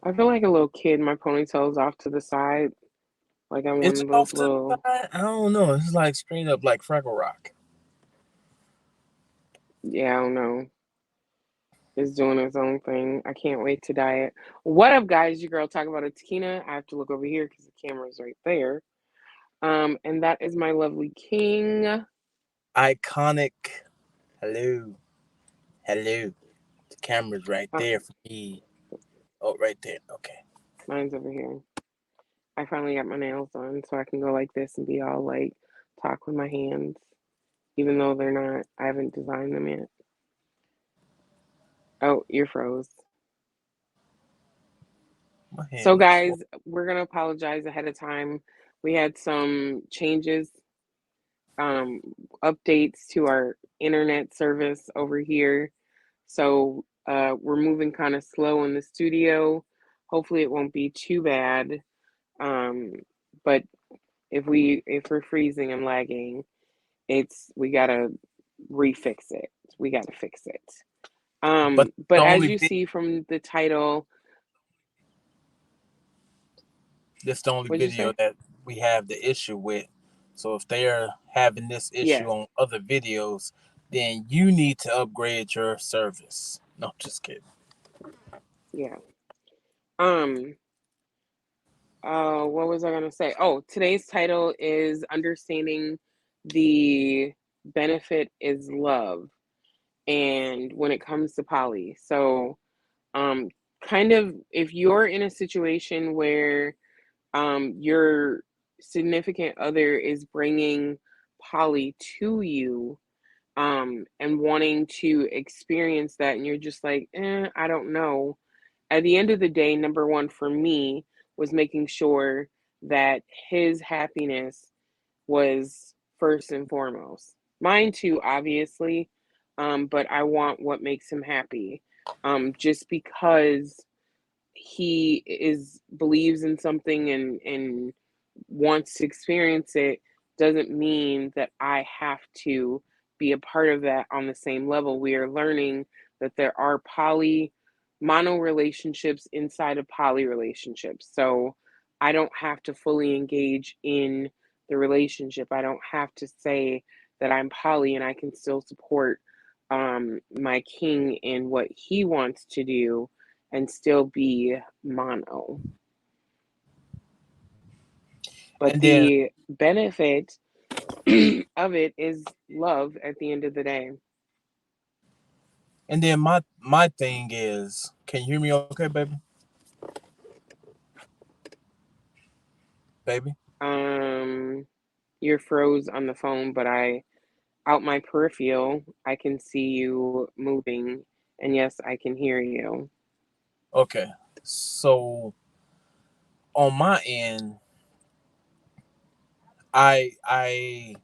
I feel like a little kid. My ponytail's off to the side. Like I'm one It's of those off to the little, side. I don't know. It's like straight up like Freckle Rock. yeah, I don't know. It's doing its own thing. I can't wait to dye it. What up, guys? Your girl talk about it, Takina. I have to look over here because the camera's right there. And that is my lovely king. Iconic. Hello. Hello. The camera's right Oh, there for me. Oh, right there. Okay. mine's over here. I finally got my nails done, so I can go like this and be all like talk with my hands, even though they're not. I haven't designed them yet. Oh, you're froze. My So, hand is full. guys, we're gonna apologize ahead of time. We had some changes, um, updates to our internet service over here. So, we're moving kind of slow in the studio. Hopefully, it won't be too bad. Um, but if we're freezing and lagging, we gotta refix it. We gotta fix it. But But the as only you vi- see from the title, This the only what'd you video say? that we have the issue with. So if they're having this issue Yes, on other videos, then you need to upgrade your service. No, just kidding. yeah. Um, what was I gonna say? Oh, today's title is Understanding the Benefit is Love. And when it comes to poly. So, um, kind of if you're in a situation where your significant other is bringing poly to you, and wanting to experience that, and you're just like, I don't know. At the end of the day, number one for me was making sure that his happiness was first and foremost. Mine too, obviously, but I want what makes him happy. Just because he is believes in something and wants to experience it doesn't mean that I have to be a part of that on the same level. We are learning that there are mono relationships inside of poly relationships. So I don't have to fully engage in the relationship. I don't have to say that I'm poly and I can still support my king in what he wants to do and still be mono. But And then the benefit of it is love at the end of the day. my thing is, can you hear me okay, baby? Baby? Um, you're froze on the phone, but out my peripheral, I can see you moving, and yes, I can hear you. Okay. So on my end, I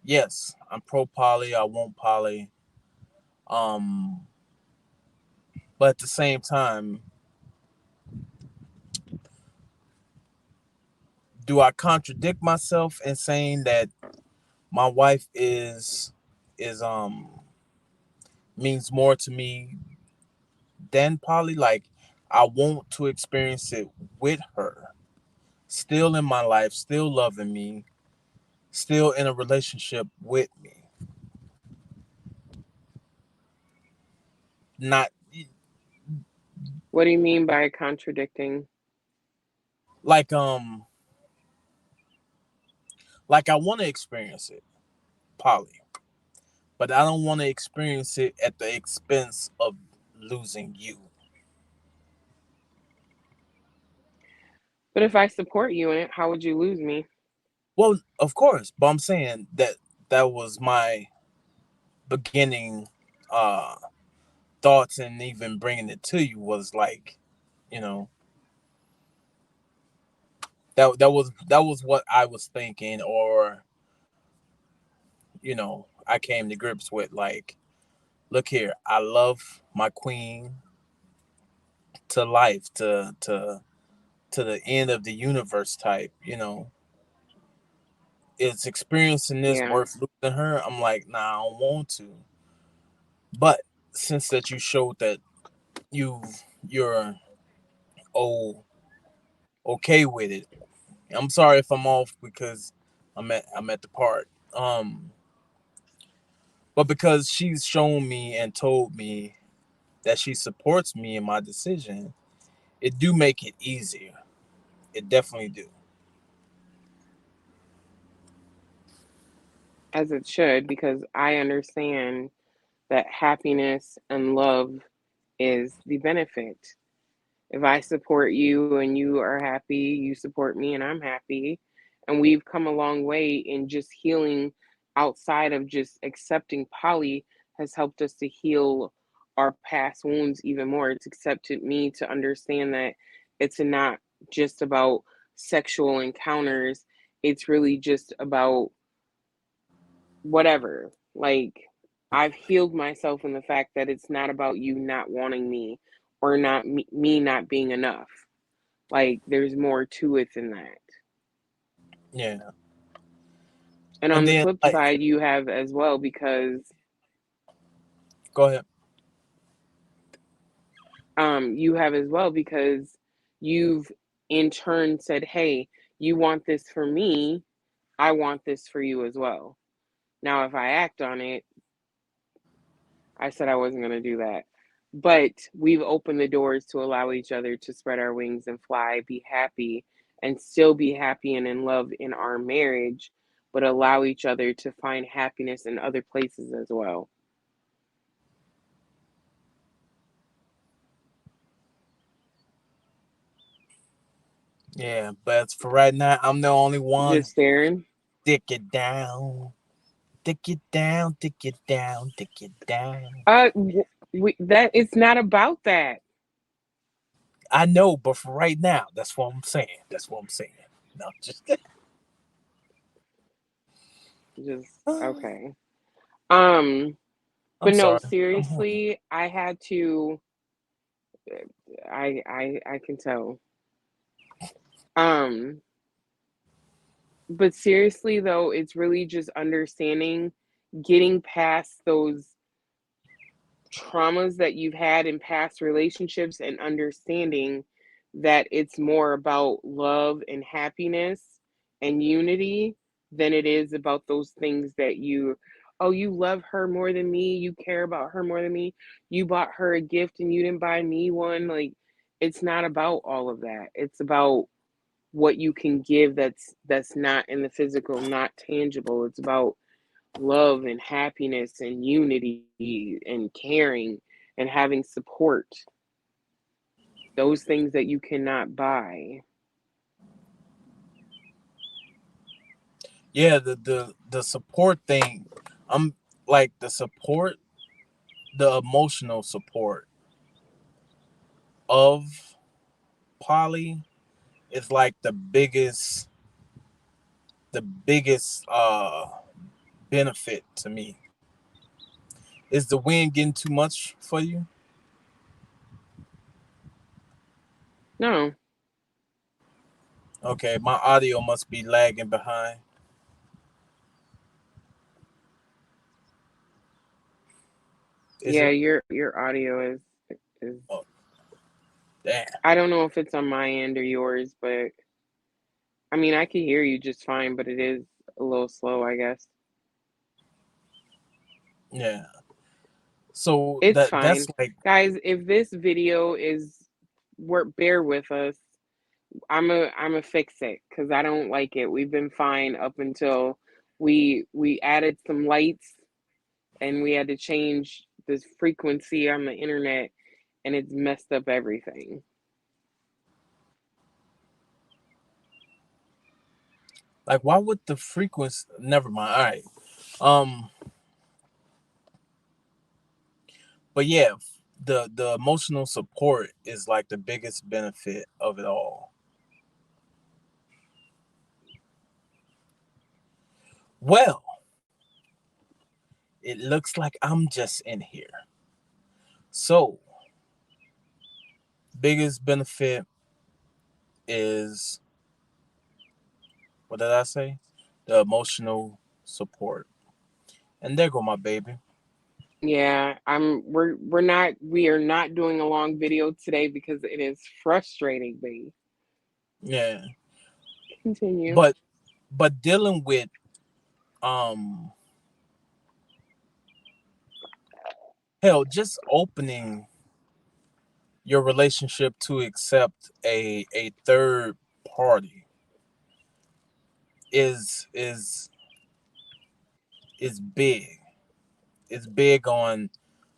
yes, I'm pro poly, I want poly. Um but at the same time, do I contradict myself in saying that my wife is means more to me than Polly? Like, I want to experience it with her, still in my life, still loving me, still in a relationship with me. Not What do you mean by contradicting? like like I want to experience it, Polly, but I don't want to experience it at the expense of losing you. But if I support you in it, how would you lose me? Well, of course, but I'm saying that that was my beginning uh thoughts, and even bringing it to you was like, you know, that was what I was thinking, or I came to grips with, like, look here, I love my queen to life, to the end of the universe type. Is experiencing this Yeah. worth losing her? I'm like, nah, I don't want to. But since that you showed that you're oh okay with it. I'm sorry if I'm off because I'm at the part. But because she's shown me and told me that she supports me in my decision, it do make it easier. It definitely do. as it should, because I understand that happiness and love is the benefit. If I support you and you are happy, you support me and I'm happy. And we've come a long way in just healing outside of just accepting poly has helped us to heal our past wounds even more. It's accepted me to understand that it's not just about sexual encounters, it's really just about whatever. Like, I've healed myself in the fact that it's not about you not wanting me or not me not being enough. Like, there's more to it than that. Yeah. And And on the then flip like side, you have as well because go ahead. you have as well because you've in turn said, "Hey, you want this for me, I want this for you as well." Now, if I act on it, I said I wasn't going to do that. But we've opened the doors to allow each other to spread our wings and fly, be happy, and still be happy and in love in our marriage, but allow each other to find happiness in other places as well. Yeah, but for right now, I'm the only one. Just staring. Dick it down. Dick it down, dick it down, dick it down. Uh, that it's not about that. I know, but for right now, that's what I'm saying. That's what I'm saying. No, just Just I'm okay. Um, but no, sorry. I'm horny. seriously, I had to. I can tell. Um, but seriously though, it's really just understanding, getting past those traumas that you've had in past relationships and understanding that it's more about love and happiness and unity than it is about those things that oh, you love her more than me, you care about her more than me, you bought her a gift and you didn't buy me one. Like, it's not about all of that. It's about what you can give that's not in the physical, not tangible. It's about love and happiness and unity and caring and having support. Those things that you cannot buy. Yeah, the support thing. I'm like the support, the emotional support of Polly is like the biggest benefit to me. Is the wind getting too much for you? No. Okay, my audio must be lagging behind. Is Yeah, it? your audio is Oh, damn. I don't know if it's on my end or yours, but I mean, I can hear you just fine, but it is a little slow, I guess. Yeah. So It's that's fine. like Guys, if this video is work, bear with us. I'm a fix it because I don't like it. We've been fine up until we added some lights and we had to change this frequency on the internet and it's messed up everything. why would the frequency? Never mind. All right. Um. But yeah, the emotional support is like the biggest benefit of it all. Well, it looks like I'm just in here. So, biggest benefit is what did I say? The emotional support. And there go my baby. Yeah, we are not doing a long video today because it is frustrating me. Yeah. Continue. But dealing with um hell, just opening your relationship to accept a third party is is big. It's big on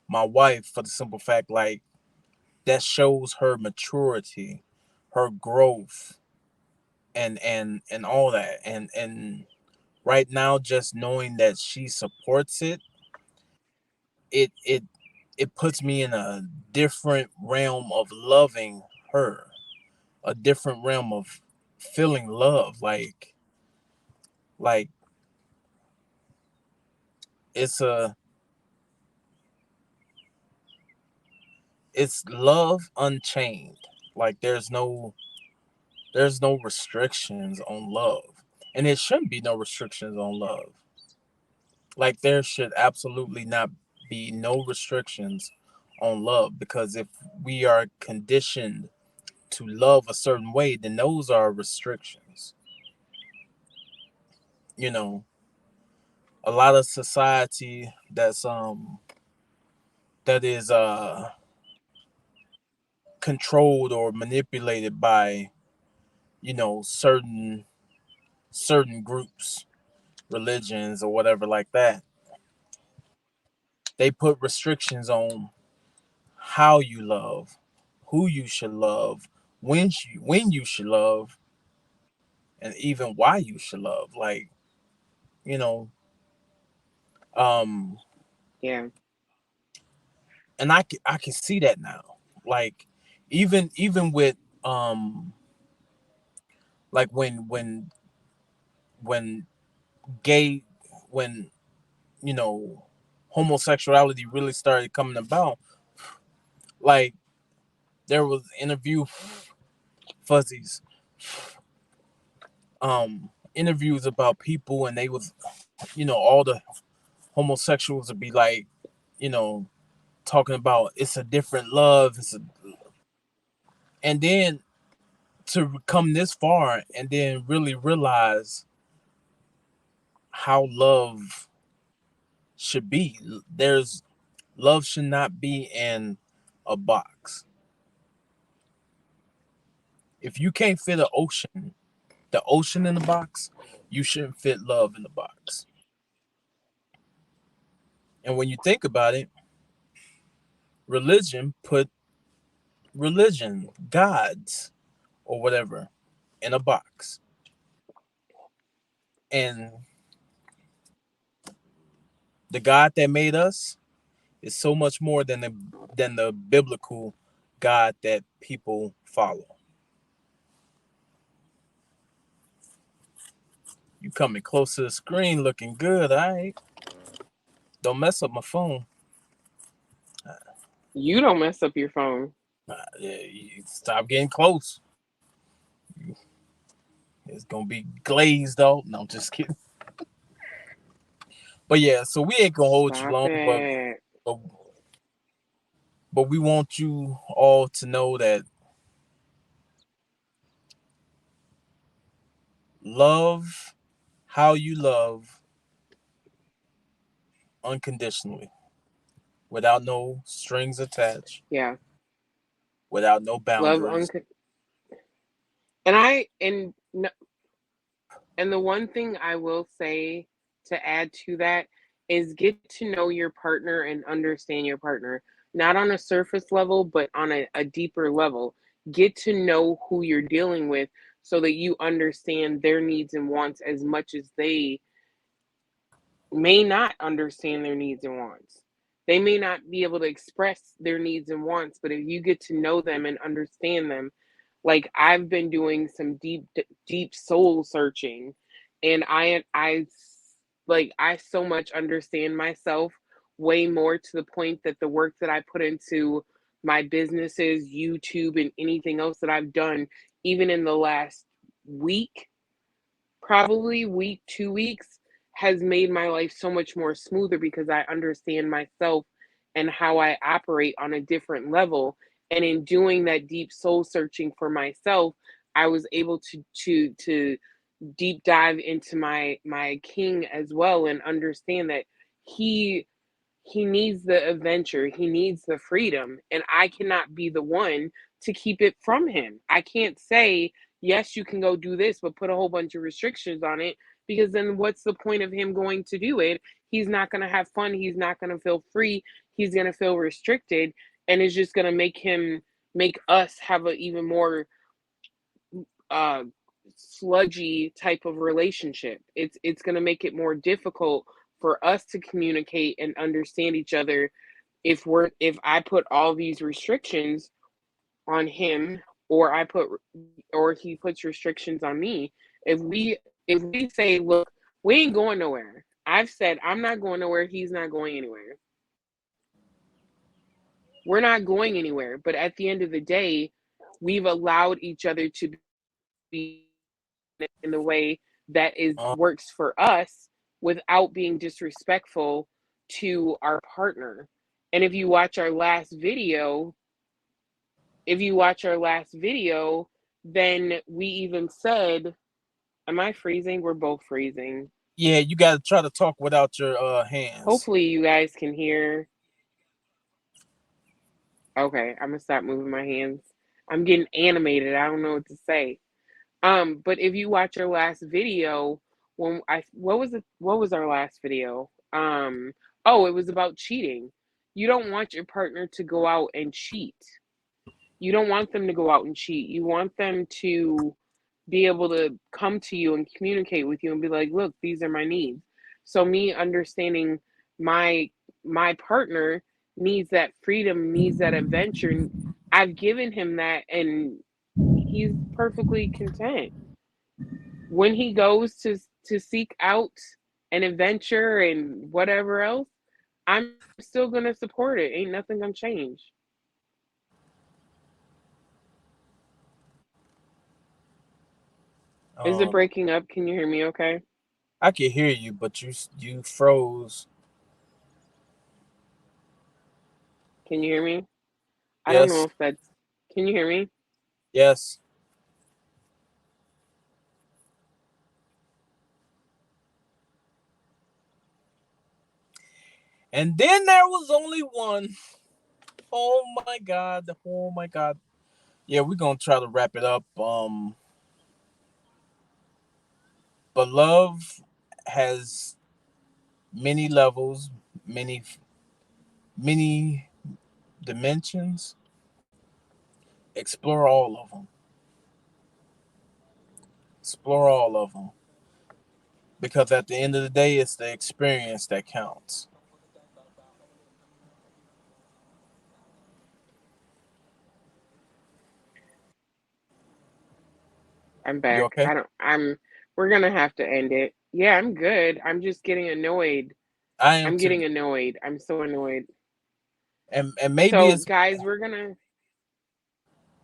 my wife for the simple fact like that shows her maturity, her growth, and all that. And right now, just knowing that she supports it, it it it puts me in a different realm of loving her, a different realm of feeling love. Like it's a it's love unchained. Like there's no restrictions on love, and it shouldn't be no restrictions on love. Like there should absolutely not be no restrictions on love, because if we are conditioned to love a certain way, then those are restrictions. You know, a lot of society that is controlled or manipulated by, certain groups, religions or whatever like that. They put restrictions on how you love, who you should love, when you should love, and even why you should love. Like, you know, um, Yeah. and I can see that now. Like, even with um, like when gay when you know homosexuality really started coming about, like there was interview fuzzies interviews about people, and they was all the homosexuals would be like, you know talking about it's a different love, and then to come this far and then really realize how love should be. There's love should not be in a box. If you can't fit the ocean in the box, you shouldn't fit love in the box. And when you think about it, religion put gods, or whatever, in a box. And the God that made us is so much more than the biblical God that people follow. You coming close to the screen, looking good. All right, don't mess up my phone. You don't mess up your phone. Yeah, stop getting close. It's gonna be glazed out. No, I'm just kidding. But yeah, so we ain't gonna hold you Stop long, it. but but we want you all to know that love how you love unconditionally, without no strings attached, Yeah. without no Love boundaries. unco- and I and the one thing I will say to add to that is get to know your partner and understand your partner, not on a surface level, but on a deeper level. Get to know who you're dealing with so that you understand their needs and wants as much as they may not understand their needs and wants. They may not be able to express their needs and wants, but if you get to know them and understand them, like I've been doing some deep soul searching, and I so much understand myself way more to the point that the work that I put into my businesses, YouTube, and anything else that I've done, even in the last week, probably week, 2 weeks, has made my life so much more smoother because I understand myself and how I operate on a different level. And in doing that deep soul searching for myself, I was able to deep dive into my king as well, and understand that he he needs the adventure, he needs the freedom, and I cannot be the one to keep it from him. I can't say, yes, you can go do this, but put a whole bunch of restrictions on it, because then what's the point of him going to do it? He's not going to have fun, he's not going to feel free, he's going to feel restricted, and it's just going to make us have an even more uh sludgy type of relationship. It's going to make it more difficult for us to communicate and understand each other, if I put all these restrictions on him, or he puts restrictions on me. If we say, look, we ain't going nowhere. I've said I'm not going nowhere, he's not going anywhere. We're not going anywhere, but at the end of the day, we've allowed each other to be in a way that is works for us, without being disrespectful to our partner. And if you watch our last video, then we even said, am I freezing? We're both freezing. Yeah, you got to try to talk without your hands. Hopefully you guys can hear. Okay, I'm gonna stop moving my hands. I'm getting animated. I don't know what to say. But if you watch our last video, when I what was it? What was our last video? Oh, it was about cheating. You don't want your partner to go out and cheat. You don't want them to go out and cheat. You want them to be able to come to you and communicate with you and be like, look, these are my needs. So me understanding my my partner needs that freedom, needs that adventure. I've given him that, and he's perfectly content. When he goes to seek out an adventure and whatever else, I'm still gonna support it. Ain't nothing gonna change. Is it Um, breaking up? Can you hear me okay? I can hear you, but you froze. Can you hear me? I don't know Yes, if that's. Can you hear me? yes. And then there was only one. Oh my god. Oh my god. Yeah, we're gonna try to wrap it up. But love has many levels, many dimensions. Explore all of them. Explore all of them. Because at the end of the day, it's the experience that counts. I'm You back. okay? We're gonna have to end it. Yeah, I'm good. I'm just getting annoyed. I am I'm too. getting annoyed. I'm so annoyed. And maybe So, it's guys, we're gonna.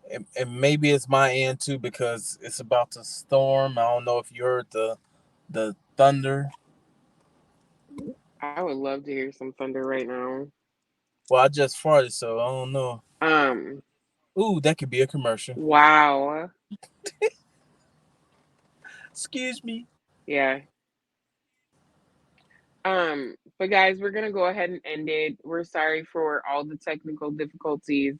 and maybe it's my end too because it's about to storm. I don't know if you heard the thunder. I would love to hear some thunder right now. Well, I just farted, so I don't know. Um. Ooh, that could be a commercial. Wow. Excuse me. Yeah. But guys, we're gonna go ahead and end it. We're sorry for all the technical difficulties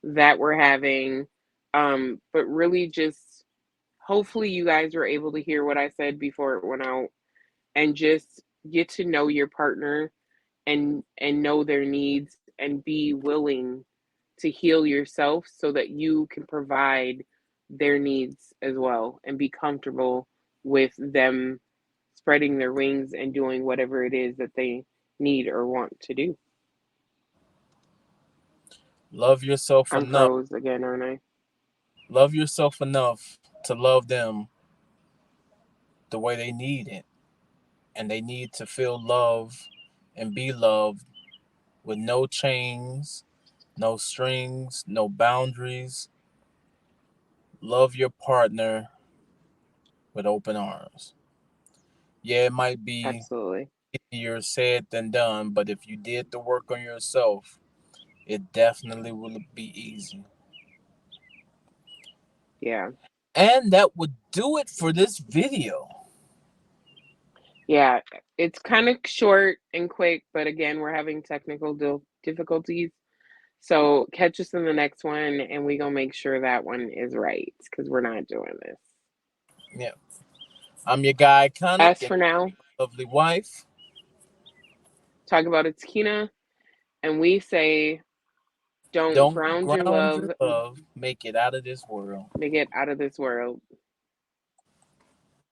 that we're having. But really, just hopefully you guys were able to hear what I said before it went out, and just get to know your partner, and know their needs, and be willing to heal yourself so that you can provide their needs as well, and be comfortable with them spreading their wings and doing whatever it is that they need or want to do. Love yourself I'm enough. froze again, aren't I? Love yourself enough to love them the way they need it. And they need to feel love and be loved with no chains, no strings, no boundaries. Love your partner with open arms. Yeah, Absolutely. easier said than done, but if you did the work on yourself, it definitely will be easy. Yeah. And that would do it for this video. Yeah. It's kind of short and quick, but again, we're having technical difficulties. So catch us in the next one, and we gonna make sure that one is right because we're not doing this. Yeah. I'm your guy, Conic, As and for now, lovely wife. talk about it's Kina, and we say, don't Don't ground your ground your love, love, make it out of this world. make it out of this world.